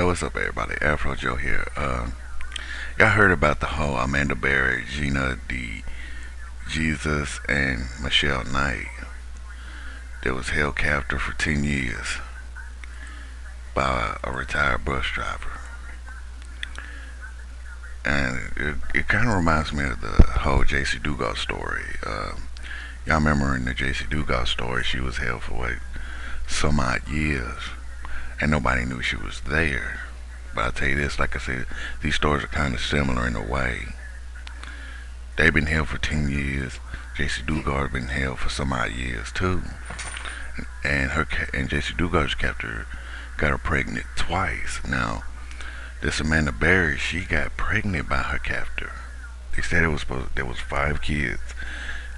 What's up, everybody? Afro Joe here. Y'all heard about the whole Amanda Berry, Gina, D, Jesus, and Michelle Knight that was held captive for 10 years by a retired bus driver. And it kind of reminds me of the whole JC Dugas story. Y'all remember in the JC Dugas story, she was held for what, some odd years, and nobody knew she was there. But I'll tell you this, like I said, these stories are kind of similar in a way. They've been held for 10 years. JC Dugard been held for some odd years too. And JC Dugard's captor got her pregnant twice. Now, this Amanda Berry, she got pregnant by her captor. They said there was 5 kids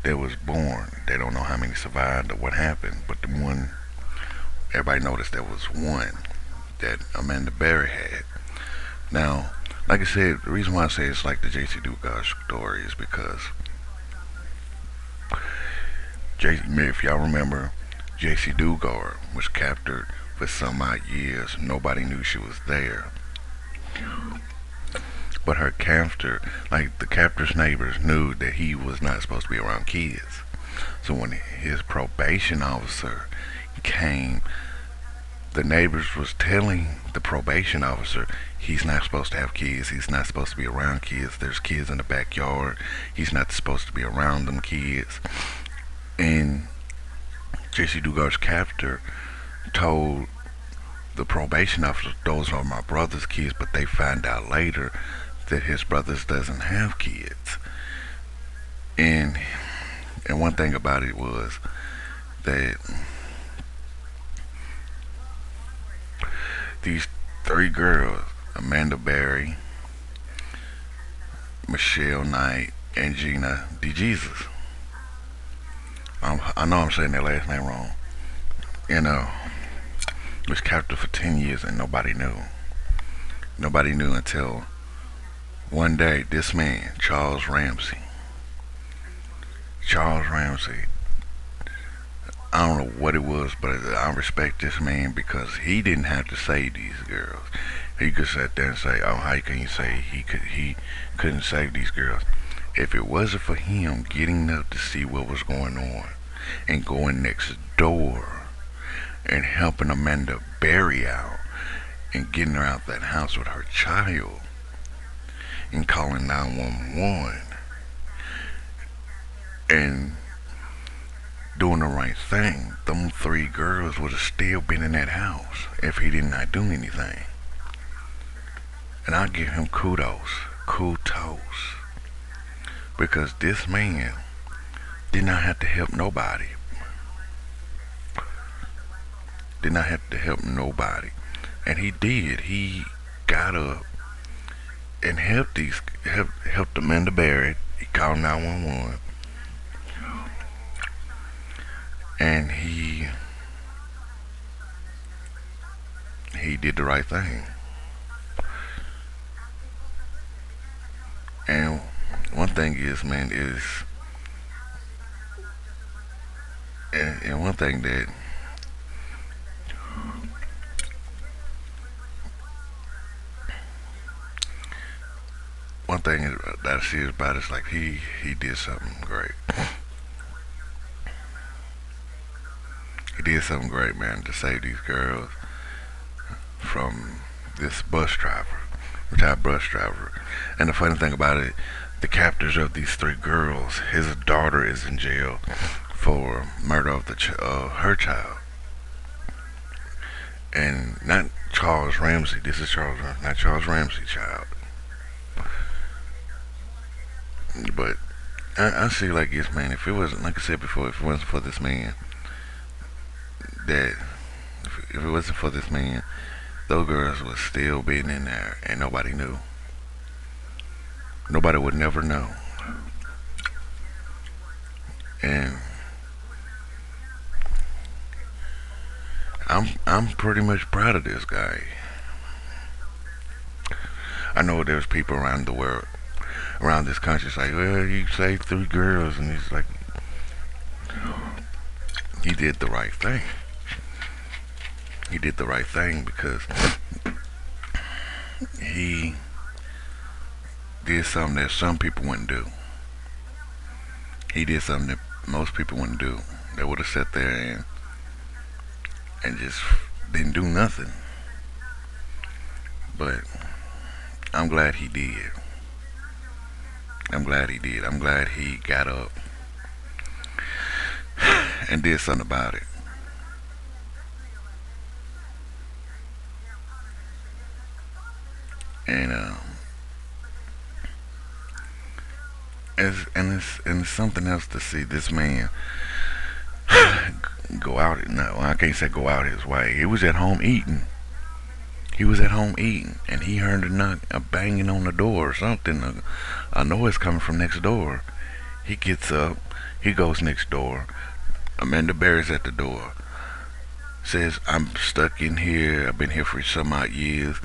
that was born. They don't know how many survived or what happened, but the one everybody noticed there was one that Amanda Berry had. Now, like I said, the reason why I say it's like the JC Dugard story is because if y'all remember, JC Dugard was captured for some odd years. Nobody knew she was there. But her captor, like the captor's neighbors, knew that he was not supposed to be around kids. So when his probation officer came, the neighbors was telling the probation officer he's not supposed to have kids, he's not supposed to be around kids, there's kids in the backyard, he's not supposed to be around them kids. And JC Dugard's captor told the probation officer, those are my brother's kids, but they find out later that his brothers doesn't have kids. And one thing about it was that these 3 girls, Amanda Berry, Michelle Knight, and Gina D. Jesus. I know I'm saying their last name wrong. You know, was captured for 10 years and nobody knew. Nobody knew until one day this man, Charles Ramsey. Charles Ramsey, I don't know what it was, but I respect this man because he didn't have to save these girls. He could sit there and say, "Oh, how can you say he couldn't save these girls?" If it wasn't for him getting up to see what was going on and going next door and helping Amanda Berry out and getting her out that house with her child and calling 911 and doing the right thing, them 3 girls would have still been in that house if he did not do anything. And I give him kudos, because this man did not have to help nobody. Did not have to help nobody, and he did. He got up and helped Amanda Barrett. He called 911, and he did the right thing. And one thing is, man, and one thing that one thing that I see about it is like he did something great. He did something great, man, to save these girls from this bus driver, retired bus driver. And the funny thing about it, the captors of these 3 girls, his daughter is in jail for murder of her child. And not Charles Ramsey. This is not Charles Ramsey's child. But I see like this, man. If it wasn't, like I said before, if it wasn't for this man, that if it wasn't for this man, those girls would still be in there, and nobody knew. Nobody would never know. And I'm pretty much proud of this guy. I know there's people around the world, around this country, it's like, well, you saved 3 girls, and it's like, he did the right thing. He did the right thing because he did something that some people wouldn't do. He did something that most people wouldn't do. They would have sat there and just didn't do nothing. But I'm glad he did. I'm glad he did. I'm glad he got up and did something about it. And it's something else to see this man go out. No, I can't say go out his way. He was at home eating. He was at home eating, and he heard a banging on the door or something. A noise coming from next door. He gets up. He goes next door. Amanda Barry's at the door. Says, "I'm stuck in here. I've been here for some odd years.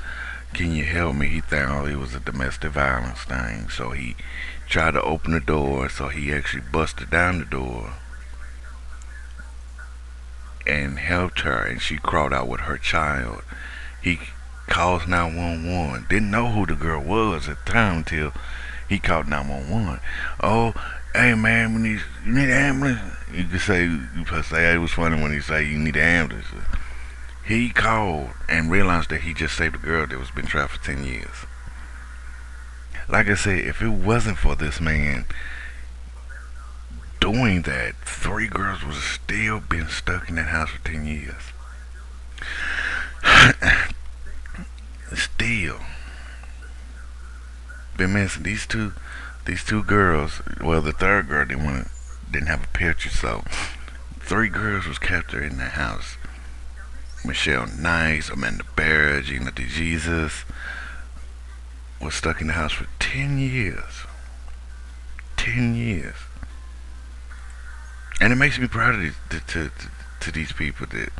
Can you help me?" He thought it was a domestic violence thing, so he tried to open the door. So he actually busted down the door and helped her, and she crawled out with her child. He calls 911. Didn't know who the girl was at the time until he called 911. Oh, hey man, you need an ambulance. You could say, it was funny when he say you need an ambulance. He called and realized that he just saved a girl that was been trapped for 10 years. Like I said, if it wasn't for this man doing that, 3 girls would have still been stuck in that house for 10 years. Still been missing. These two girls. Well, the third girl didn't have a picture, so 3 girls was captured in that house. Michelle Nice, Amanda Barr, Gina DeJesus was stuck in the house for 10 years. 10 years. And it makes me proud of to these people. That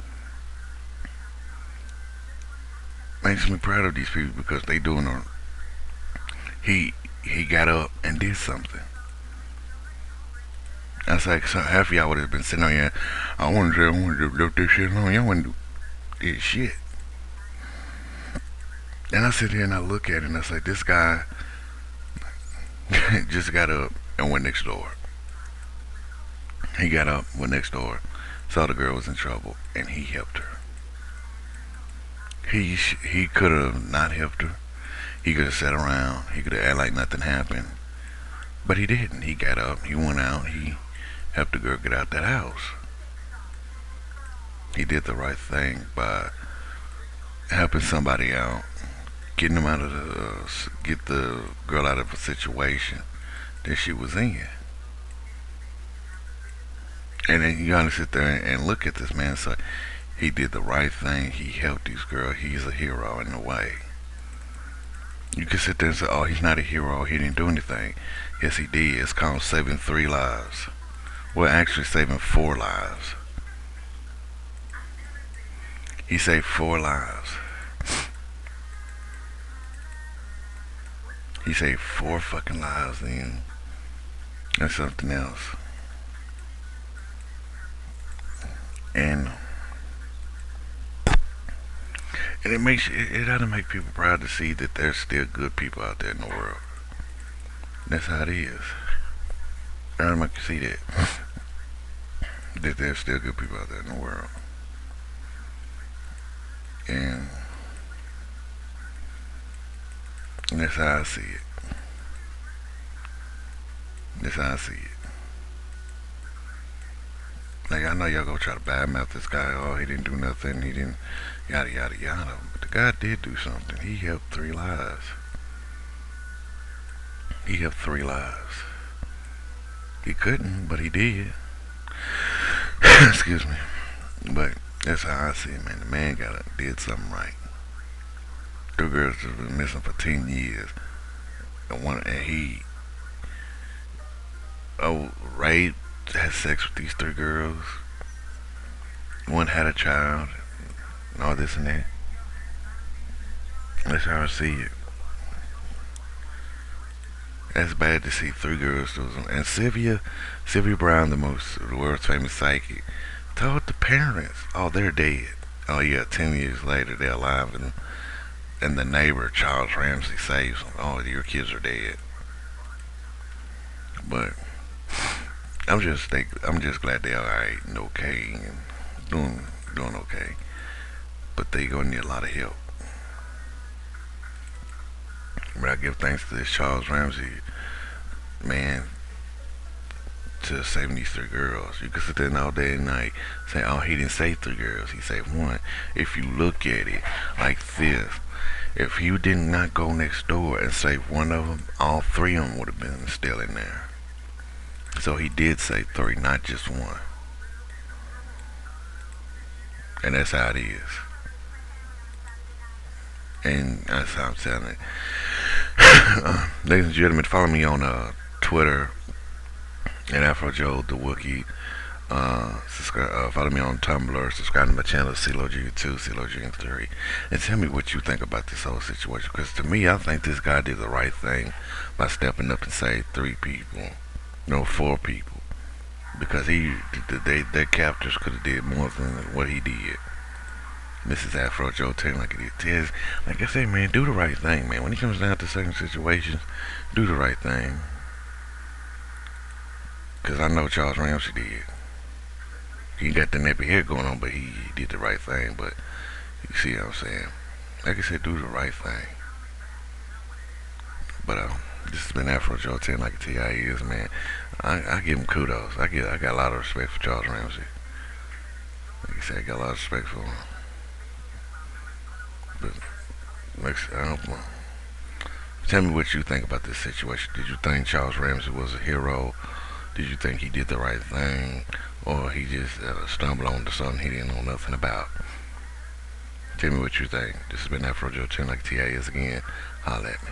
makes me proud of these people because they doing a he got up and did something. That's like so half of y'all would have been sitting on here. I want to lift this shit alone. Y'all want to do this shit. And I sit here and I look at it and I say, this guy just got up and went next door. He got up, went next door, saw the girl was in trouble, and he helped her. He could have not helped her. He could have sat around. He could have acted like nothing happened. But he didn't. He got up. He went out. He helped the girl get out that house. He did the right thing by helping somebody out, getting them out of get the girl out of a situation that she was in. And then you gotta sit there and look at this man. So he did the right thing. He helped these girls. He's a hero in a way. You can sit there and say, "Oh, he's not a hero. He didn't do anything." Yes, he did. It's called saving 3 lives. Well, actually, saving 4 lives. He saved 4 lives. He saved 4 fucking lives, and that's something else. And it makes it ought to make people proud to see that there's still good people out there in the world. That's how it is. It ought to make you see that there's still good people out there in the world. And that's how I see it. That's how I see it. Like, I know y'all gonna try to badmouth this guy. Oh, he didn't do nothing. He didn't yada yada yada. But the guy did do something. He helped 3 lives. He helped 3 lives. He couldn't, but he did. Excuse me. But that's how I see it, man. The man did something right. 2 girls have been missing for 10 years. And he raped, had sex with these 3 girls. One had a child, and all this and that. That's how I see it. That's bad to see 3 girls. And Sylvia Brown, the world's famous psychic, told the parents, "Oh, they're dead." Oh yeah, 10 years later they're alive, and and the neighbor Charles Ramsey saves him. Oh, your kids are dead. But I'm just glad they're alright and okay and doing okay. But they gonna need a lot of help. But I give thanks to this Charles Ramsey man to saving these three girls. You can sit there all day and night say, "Oh, he didn't save three girls. He saved one." If you look at it like this, if he did not go next door and save one of them, all three of them would have been still in there. So he did save three, not just one. And that's how it is. And that's how I'm telling it. Ladies and gentlemen, follow me on Twitter at Afro the Wookie. Follow me on Tumblr. Subscribe to my channel, CeeLoG2, CeeLoG3. And tell me what you think about this whole situation. Because to me, I think this guy did the right thing by stepping up and saved three people. No, four people. Because their captors could have did more than what he did. This is Afro Joe telling like it is. Like I say, man, do the right thing, man. When it comes down to certain situations, do the right thing. Because I know Charles Ramsey did. He got the nappy hair going on, but he did the right thing. But you see what I'm saying? Like I said, do the right thing. But this has been Afro Joe 10 like a TI is, man. I give him kudos. I got a lot of respect for Charles Ramsey. Like I said, I got a lot of respect for him. But I don't know. Tell me what you think about this situation. Did you think Charles Ramsey was a hero? Did you think he did the right thing? Or he just stumbled onto something he didn't know nothing about? Tell me what you think. This has been Afro Joe 10 like TI is again. Holla at me.